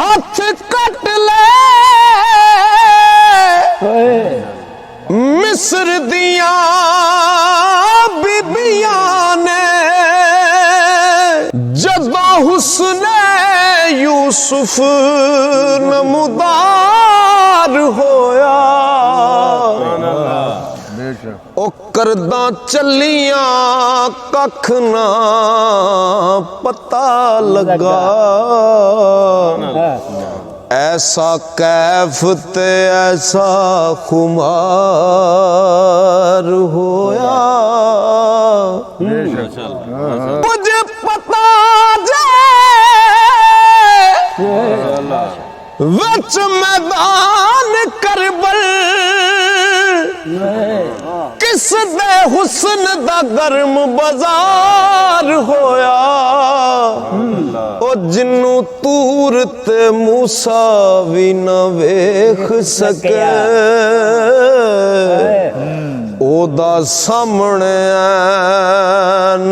हाथ कट ले मिस्र दिया बीबियां ने जदों हुस्ने यूसुफ नमूदार होया ओ करदा चलियां कख ना पता लगा ऐसा कैफ ते ऐसा खुमार होया मुझे पता जे विच मैदान करबल किस दे हुस्न दा गर्म बाजार होया ओ जिन्नू तूर ते मूसा भी न वेख सके ओदा सामने ऐन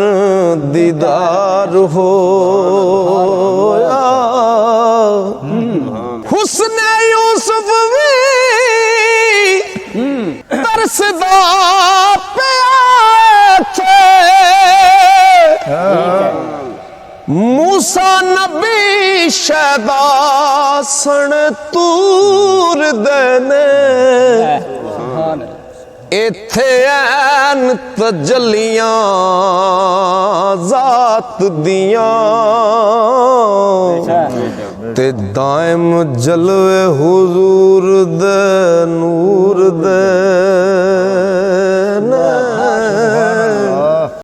दीदार होया हुस्ने यूसुफ भी तरसदा पिया थे मूसा नबी शैदा सन तूर देने इत्थे ऐन तजलियां जात दियां ते दाइम जलवे हुजूर दे नूर दे